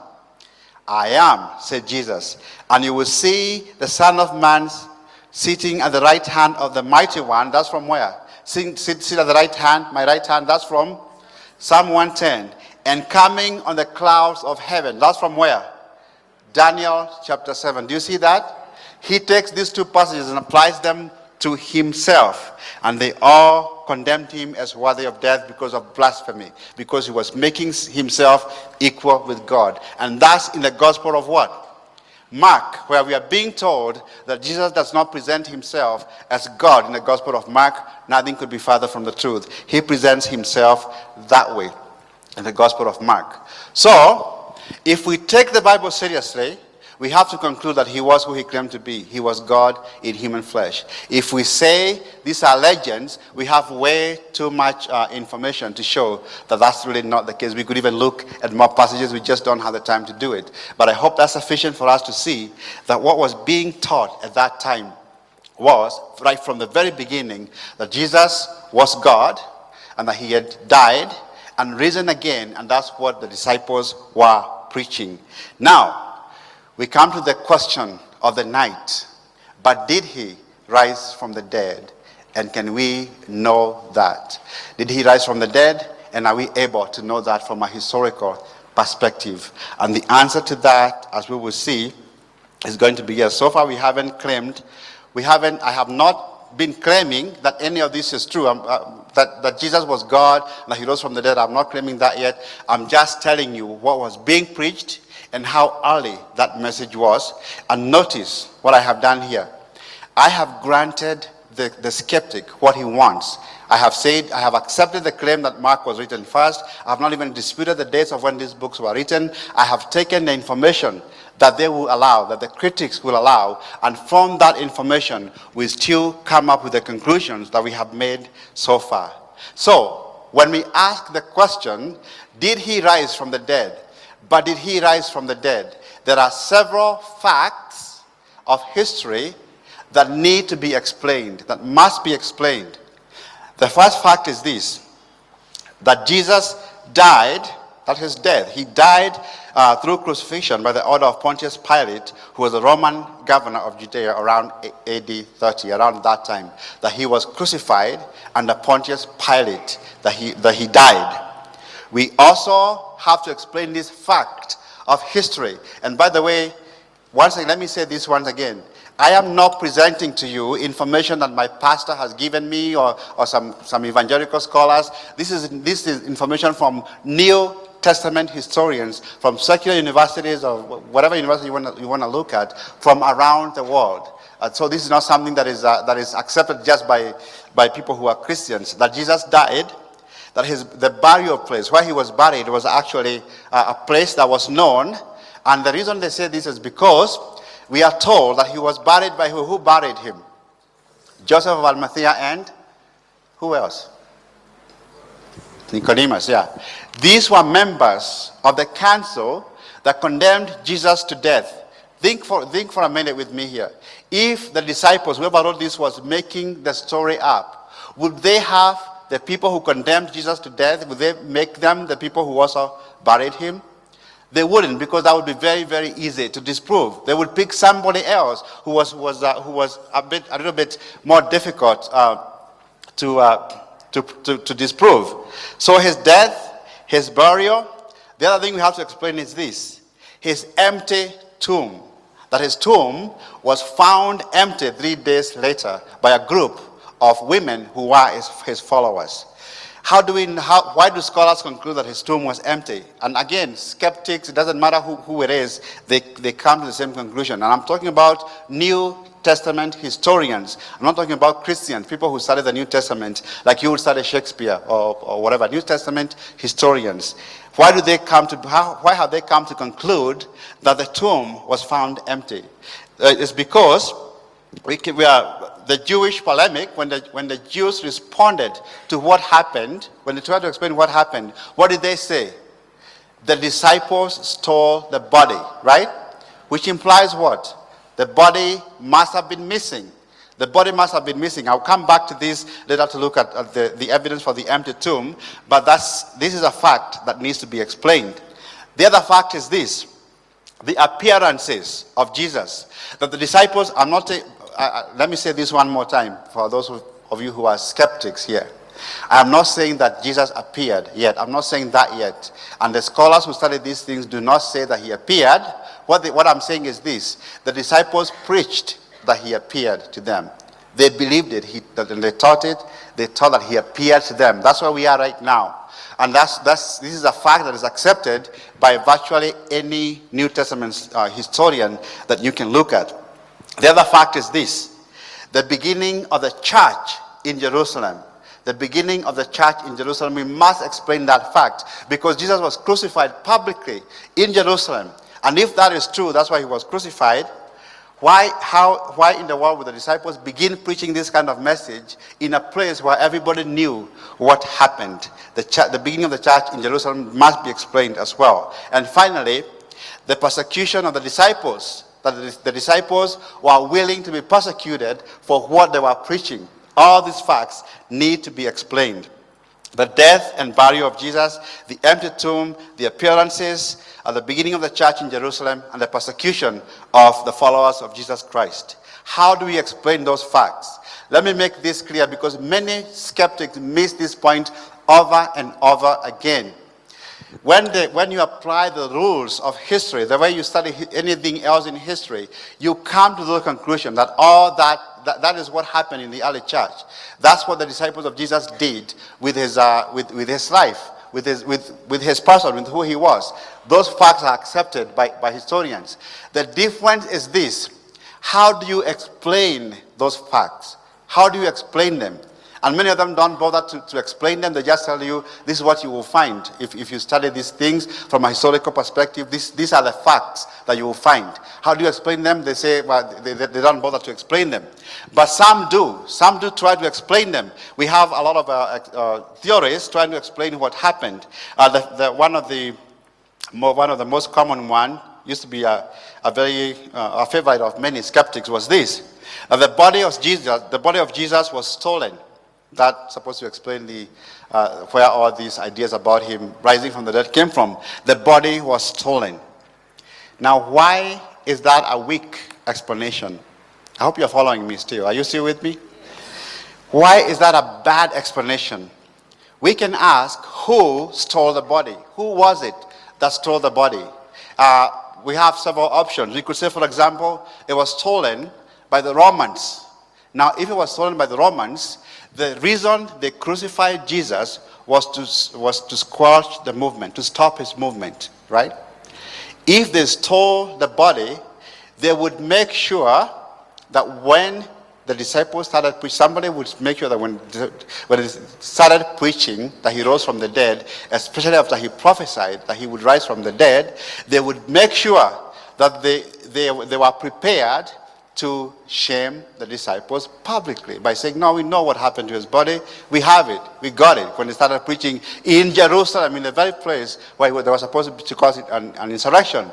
S1: I am, said Jesus, and you will see the Son of Man sitting at the right hand of the Mighty One. That's from where? Sit at the right hand, my right hand. That's from Psalm 110. And coming on the clouds of heaven. That's from where? Daniel chapter 7. Do you see that? He takes these two passages and applies them to himself. And they all condemned him as worthy of death because of blasphemy. Because he was making himself equal with God. And that's in the gospel of what? Mark, where we are being told that Jesus does not present himself as God. In the gospel of Mark, nothing could be further from the truth. He presents himself that way in the gospel of Mark. So, if we take the Bible seriously, we have to conclude that he was who he claimed to be. He was God in human flesh. If we say these are legends, we have way too much information to show that that's really not the case. We could even look at more passages. We just don't have the time to do it. But I hope that's sufficient for us to see that what was being taught at that time was, right from the very beginning, that Jesus was God and that he had died and risen again, and that's what the disciples were preaching. Now, we come to the question of the night. But did he rise from the dead? And can we know that? Did he rise from the dead? And are we able to know that from a historical perspective? And the answer to that, as we will see, is going to be yes. So far I have not been claiming that any of this is true. That Jesus was God, that he rose from the dead. I'm not claiming that yet. I'm just telling you what was being preached and how early that message was. And notice what I have done here. I have granted the skeptic what he wants. I have accepted the claim that Mark was written first. I have not even disputed the dates of when these books were written. I have taken the information that they will allow, that the critics will allow, and from that information we still come up with the conclusions that we have made so far. So, when we ask the question, did he rise from the dead? But did he rise from the dead? There are several facts of history that need to be explained, that must be explained. The first fact is this, that Jesus died, that his death. He died through crucifixion by the order of Pontius Pilate, who was the Roman governor of Judea around AD 30, around that time, that he was crucified under Pontius Pilate, that he died. We also have to explain this fact of history. And by the way, once again, let me say this once again. I am not presenting to you information that my pastor has given me or some evangelical scholars. This is information from New Testament historians, from secular universities or whatever university you want to look at, from around the world. So this is not something that is accepted just by people who are Christians. That Jesus died, that the burial place where he was buried was actually a place that was known. And the reason they say this is because we are told that he was buried by who? Who buried him? Joseph of Arimathea and who else? Nicodemus, yeah. These were members of the council that condemned Jesus to death. Think for a minute with me here. If the disciples, whoever wrote this, was making the story up, would they have the people who condemned Jesus to death, would they make them the people who also buried him? They wouldn't, because that would be very, very easy to disprove. They would pick somebody else who was a little bit more difficult to disprove. So his death, his burial. The other thing we have to explain is this: his empty tomb. That his tomb was found empty 3 days later by a group of women who were his followers. Why do scholars conclude that his tomb was empty? And again, skeptics, it doesn't matter who it is, they come to the same conclusion. And I'm talking about New Testament historians. I'm not talking about Christians, people who study the New Testament, like you would study Shakespeare or whatever. New Testament historians. Why have they come to conclude that the tomb was found empty? It's because the Jewish polemic, when the Jews responded to what happened, when they tried to explain what happened, what did they say? The disciples stole the body, right? Which implies what? The body must have been missing. The body must have been missing. I'll come back to this later to look at the evidence for the empty tomb, but this is a fact that needs to be explained. The other fact is this: the appearances of Jesus. That the disciples are not... let me say this one more time for those of you who are skeptics here. I am not saying that Jesus appeared yet. I'm not saying that yet. And the scholars who study these things do not say that he appeared. What I'm saying is this: the disciples preached that he appeared to them. They believed it. They taught it. They taught that he appeared to them. That's where we are right now. And this is a fact that is accepted by virtually any New Testament historian that you can look at. The other fact is this: the beginning of the church in Jerusalem. The beginning of the church in Jerusalem, we must explain that fact, because Jesus was crucified publicly in Jerusalem. And if that is true, that's why he was crucified. Why in the world would the disciples begin preaching this kind of message in a place where everybody knew what happened? The beginning of the church in Jerusalem must be explained as well. And finally, the persecution of the disciples. That the disciples were willing to be persecuted for what they were preaching. All these facts need to be explained. The death and burial of Jesus, the empty tomb, the appearances at the beginning of the church in Jerusalem, and the persecution of the followers of Jesus Christ. How do we explain those facts? Let me make this clear, because many skeptics miss this point over and over again. When you apply the rules of history, the way you study anything else in history, you come to the conclusion that all that is what happened in the early church. That's what the disciples of Jesus did with his life, with his person, with who he was. Those facts are accepted by historians. The difference is this: how do you explain those facts? How do you explain them? And many of them don't bother to explain them. They just tell you, this is what you will find. If you study these things from a historical perspective, these are the facts that you will find. How do you explain them? They say, well, they don't bother to explain them. But some do. Some do try to explain them. We have a lot of theories trying to explain what happened. One of the most common one, used to be a favorite of many skeptics, was this: the body of Jesus was stolen. That's supposed to explain where all these ideas about him rising from the dead came from. The body was stolen. Now, why is that a weak explanation? I hope you're following me still. Are you still with me? Why is that a bad explanation? We can ask, who stole the body? Who was it that stole the body? We have several options. We could say, for example, it was stolen by the Romans. Now, if it was stolen by the Romans, the reason they crucified Jesus was to squash the movement, to stop his movement, right? If they stole the body, they would make sure that when the disciples started preaching, somebody would make sure that when they started preaching that he rose from the dead, especially after he prophesied that he would rise from the dead, they would make sure that they were prepared to shame the disciples publicly by saying, no, we know what happened to his body. We have it. We got it. When they started preaching in Jerusalem, in the very place where they were supposed to cause an insurrection,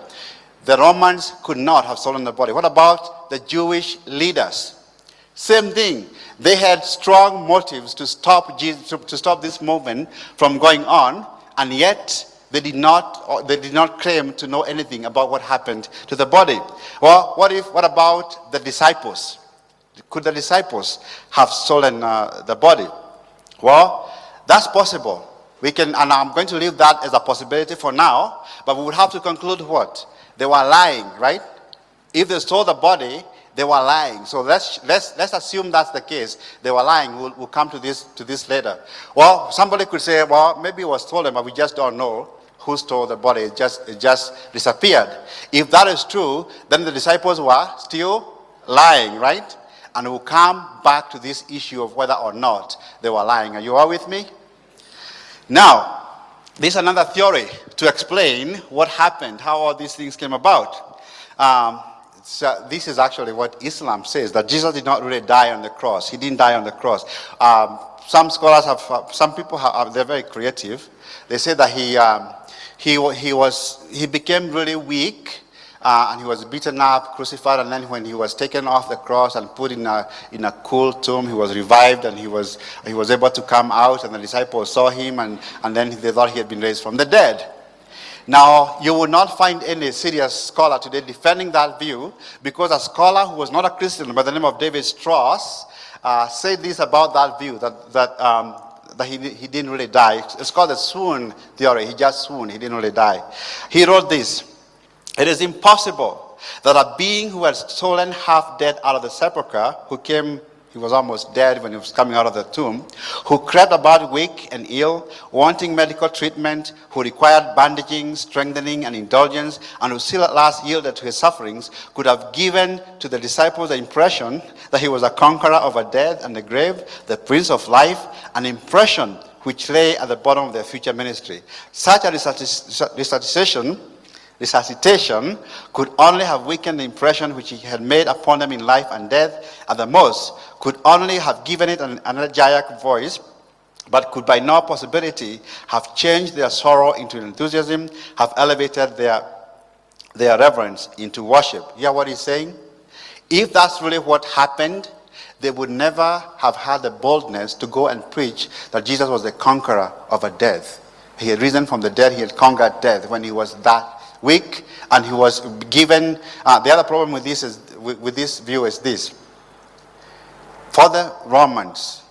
S1: the Romans could not have stolen the body. What about the Jewish leaders? Same thing. They had strong motives to stop Jesus, to stop this movement from going on, and yet they did not claim to know anything about what happened to the body. Well, what about the disciples? Could the disciples have stolen the body? Well, that's possible. And I'm going to leave that as a possibility for now, but we would have to conclude what? They were lying, right? If they stole the body, they were lying. So let's assume that's the case. They were lying. We'll come to this later. Well, somebody could say, well, maybe it was stolen, but we just don't know who stole the body. It just disappeared. If that is true, then the disciples were still lying, right? And we'll come back to this issue of whether or not they were lying. Are you all with me? Now, there's another theory to explain what happened, how all these things came about. So this is actually what Islam says, that Jesus did not really die on the cross. He didn't die on the cross. Some scholars some people they're very creative. They say that he became really weak, and he was beaten up, crucified, and then when he was taken off the cross and put in a cool tomb, he was revived, and he was able to come out, and the disciples saw him, and then they thought he had been raised from the dead. Now, you will not find any serious scholar today defending that view, because a scholar who was not a Christian by the name of David Strauss said this about that view, that he didn't really die. It's called the swoon theory. He just swooned. He didn't really die. He wrote this: "It is impossible that a being who had stolen half dead out of the sepulchre, he was almost dead when he was coming out of the tomb, who crept about weak and ill, wanting medical treatment, who required bandaging, strengthening, and indulgence, and who still at last yielded to his sufferings, could have given to the disciples the impression that he was a conqueror over death and the grave, the prince of life, an impression which lay at the bottom of their future ministry. Such a resuscitation could only have weakened the impression which he had made upon them in life and death. At the most, could only have given it an elegiac voice, but could by no possibility have changed their sorrow into enthusiasm, have elevated their reverence into worship." Hear what he's saying? If that's really what happened, they would never have had the boldness to go and preach that Jesus was the conqueror over death. He had risen from the dead. He had conquered death when he was that weak, and he was given. The other problem with this view is this: for the Romans,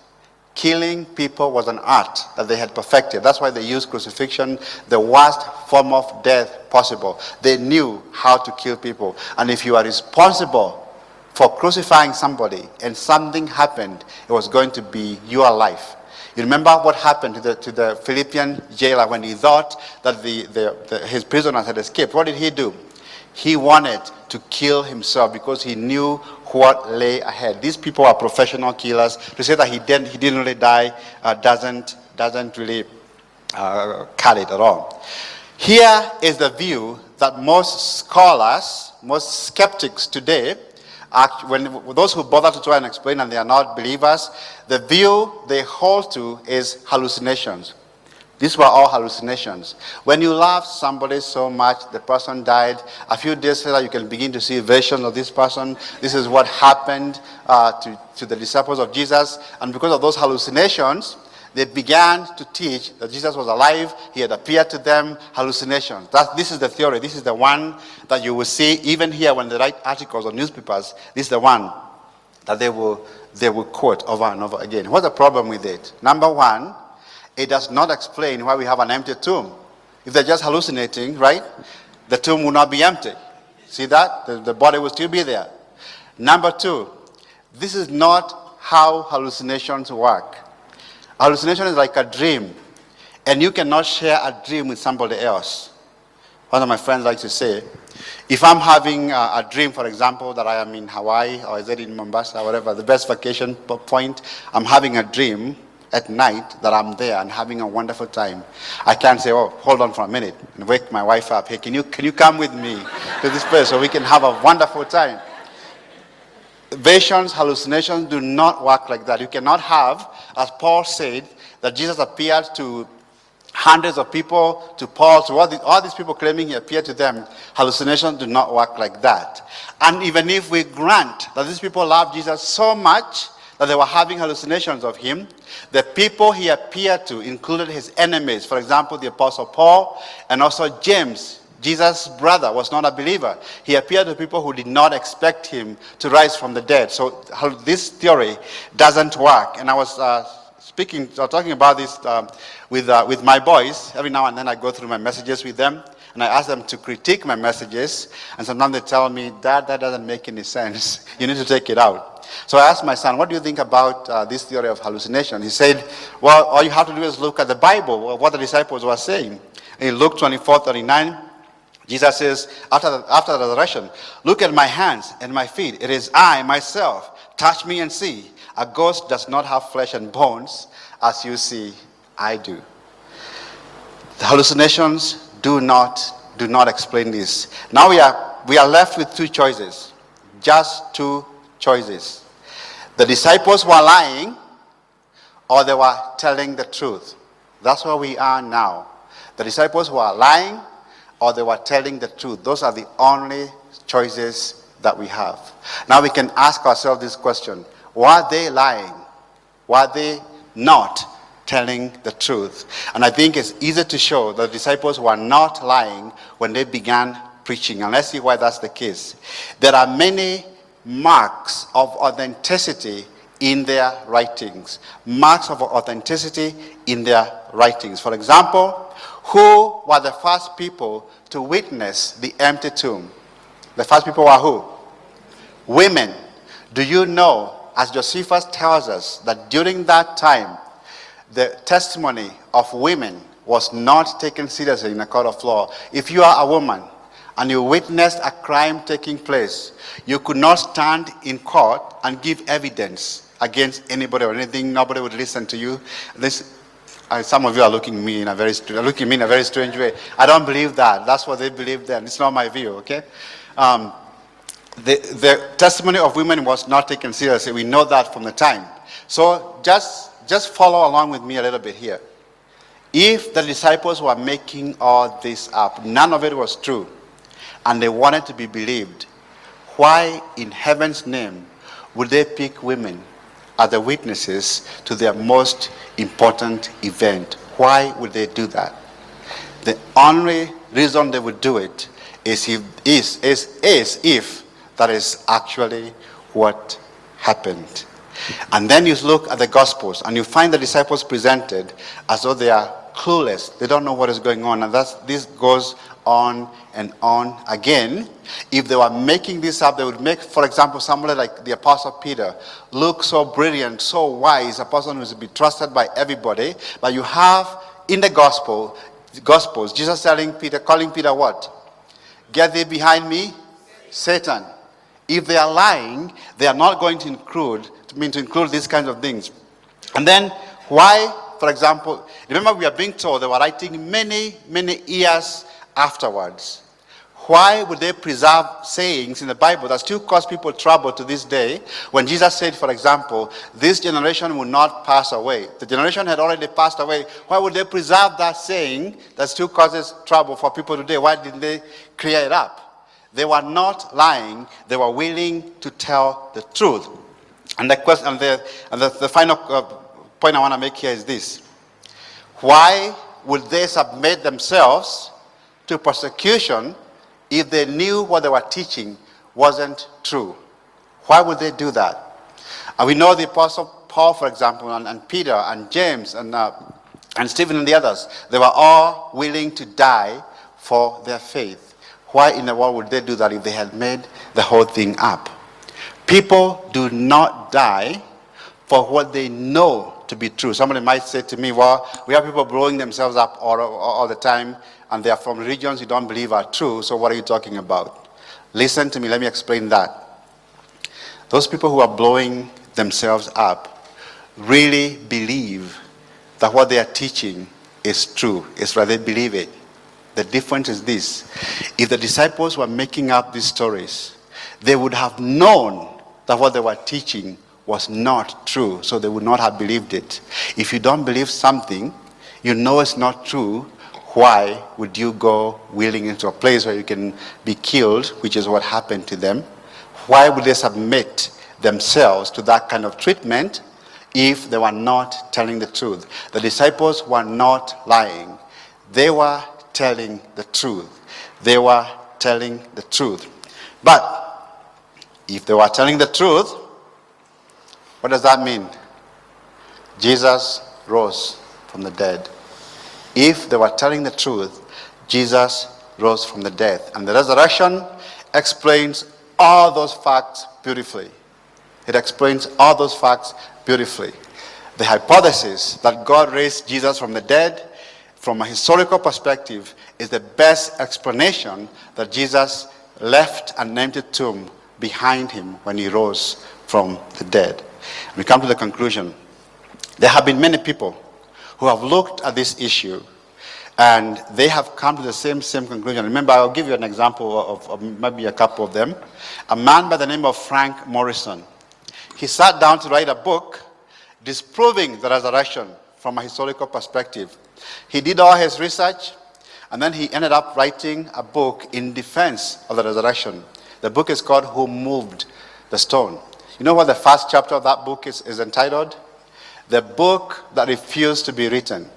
S1: killing people was an art that they had perfected. That's why they used crucifixion, the worst form of death possible. They knew how to kill people, and if you are responsible for crucifying somebody and something happened, it was going to be your life. You remember what happened to the Philippian jailer when he thought that his prisoners had escaped? What did he do? He wanted to kill himself because he knew what lay ahead. These people are professional killers. To say that he didn't really die doesn't really cut it at all. Here is the view that most scholars, most skeptics today, those who bother to try and explain and they are not believers, the view they hold to is hallucinations. These were all hallucinations. When you love somebody so much, the person died. A few days later, you can begin to see visions of this person. This is what happened to the disciples of Jesus. And because of those hallucinations, they began to teach that Jesus was alive. He had appeared to them. Hallucinations. This is the theory. This is the one that you will see even here when they write articles or newspapers. This is the one that they will quote over and over again. What's the problem with it? Number one, it does not explain why we have an empty tomb. If they're just hallucinating, right, the tomb will not be empty. See that? The body will still be there. Number two, this is not how hallucinations work. Hallucination is like a dream, and you cannot share a dream with somebody else. One of my friends likes to say, if I'm having a dream, for example, that I am in Hawaii, or is it in Mombasa, whatever, the best vacation point, I'm having a dream at night that I'm there and having a wonderful time. I can't say, oh, hold on for a minute, and wake my wife up. Hey, can you come with me to this place so we can have a wonderful time? Visions, hallucinations do not work like that. You cannot have, as Paul said, that Jesus appeared to hundreds of people, to Paul, to all these people claiming he appeared to them. Hallucinations do not work like that. And even if we grant that these people loved Jesus so much that they were having hallucinations of him, the people he appeared to included his enemies. For example, the Apostle Paul and also James, Jesus' brother, was not a believer. He appeared to people who did not expect him to rise from the dead. So this theory doesn't work. And I was talking about this with my boys. Every now and then I go through my messages with them, and I ask them to critique my messages. And sometimes they tell me, Dad, that doesn't make any sense. You need to take it out. So I asked my son, what do you think about this theory of hallucination? He said, well, all you have to do is look at the Bible, what the disciples were saying. In Luke 24:39, Jesus says, after the resurrection, look at my hands and my feet. It is I, myself. Touch me and see. A ghost does not have flesh and bones, as you see, I do. The hallucinations do not explain this. Now we are left with two choices. Just two choices. The disciples were lying, or they were telling the truth. That's where we are now. The disciples were lying, or they were telling the truth. Those are the only choices that we have. Now we can ask ourselves this question. Were they lying? Were they not telling the truth? And I think it's easy to show that the disciples were not lying when they began preaching. And let's see why that's the case. There are many marks of authenticity in their writings. Marks of authenticity in their writings. For example, who were the first people to witness the empty tomb? The first people were who? Women. Do you know, as Josephus tells us, that during that time, the testimony of women was not taken seriously in a court of law. If you are a woman and you witnessed a crime taking place, you could not stand in court and give evidence against anybody or anything. Nobody would listen to you. Some of you are looking at me in a very strange way. I don't believe that. That's what they believed then. It's not my view, okay? The testimony of women was not taken seriously. We know that from the time. So just follow along with me a little bit here. If the disciples were making all this up, none of it was true, and they wanted to be believed, why in heaven's name would they pick women as the witnesses to their most important event? Why would they do that? The only reason they would do it is if that is actually what happened. And then you look at the Gospels and you find the disciples presented as though they are clueless. They don't know what is going on. And this goes on and on again. If they were making this up, they would make, for example, somebody like the Apostle Peter look so brilliant, so wise, a person who is to be trusted by everybody. But you have in the Gospels, Jesus calling Peter what? Get thee behind me, Satan. If they are lying, they are not going to include these kinds of things. And then why, for example, remember we are being told they were writing many, many years afterwards. Why would they preserve sayings in the Bible that still cause people trouble to this day? When Jesus said, for example, this generation will not pass away. The generation had already passed away. Why would they preserve that saying that still causes trouble for people today? Why didn't they clear it up? They were not lying. They were willing to tell the truth. And the question, and the final point I want to make here is this: why would they submit themselves to persecution if they knew what they were teaching wasn't true? Why would they do that? And we know the Apostle Paul, for example, and Peter and James and Stephen and the others. They were all willing to die for their faith. Why in the world would they do that if they had made the whole thing up? People do not die for what they know to be true. Somebody might say to me, well, we have people blowing themselves up all the time, and they are from regions you don't believe are true, so what are you talking about? Listen to me, let me explain that. Those people who are blowing themselves up really believe that what they are teaching is true. It's rather they believe it. The difference is this: if the disciples were making up these stories, they would have known that what they were teaching was not true, so they would not have believed it. If you don't believe something, you know it's not true, why would you go willing into a place where you can be killed, which is what happened to them? Why would they submit themselves to that kind of treatment if they were not telling the truth? The disciples were not lying. They were telling the truth. They were telling the truth. But if they were telling the truth, what does that mean? Jesus rose from the dead. If they were telling the truth, Jesus rose from the dead. And the resurrection explains all those facts beautifully. It explains all those facts beautifully. The hypothesis that God raised Jesus from the dead, from a historical perspective, is the best explanation that Jesus left an empty tomb behind him when he rose from the dead. We come to the conclusion. There have been many people who have looked at this issue and they have come to the same conclusion. Remember, I'll give you an example of maybe a couple of them. A man by the name of Frank Morrison. He sat down to write a book disproving the resurrection from a historical perspective. He did all his research, and then he ended up writing a book in defense of the resurrection. The book is called Who Moved the Stone. You know what the first chapter of that book is entitled? The Book That Refused to Be Written.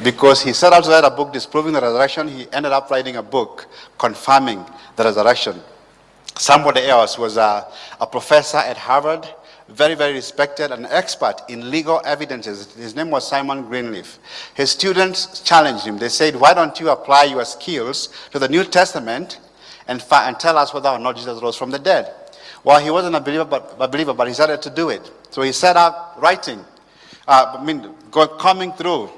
S1: Because he set out to write a book disproving the resurrection, he ended up writing a book confirming the resurrection. Somebody else was a professor at Harvard, very, very respected, an expert in legal evidences. His name was Simon Greenleaf. His students challenged him. They said, why don't you apply your skills to the New Testament and tell us whether or not Jesus rose from the dead? Well, he wasn't a believer, but he started to do it. So he set up writing, coming through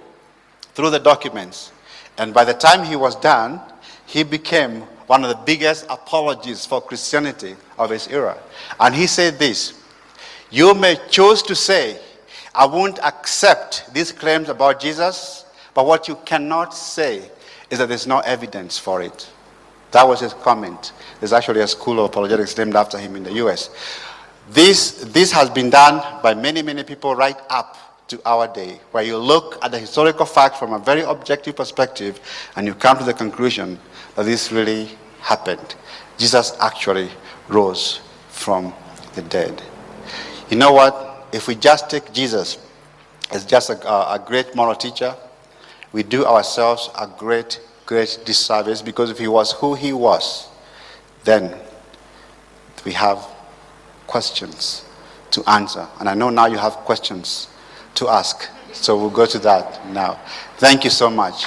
S1: the documents. And by the time he was done, he became one of the biggest apologists for Christianity of his era. And he said this: you may choose to say, I won't accept these claims about Jesus, but what you cannot say is that there's no evidence for it. That was his comment. There's actually a school of apologetics named after him in the US. This has been done by many, many people right up to our day, where you look at the historical facts from a very objective perspective and you come to the conclusion that this really happened. Jesus actually rose from the dead. You know what? If we just take Jesus as just a great moral teacher, we do ourselves a great disservice, because if he was who he was, then we have questions to answer. And I know now you have questions to ask. So we'll go to that now. Thank you so much.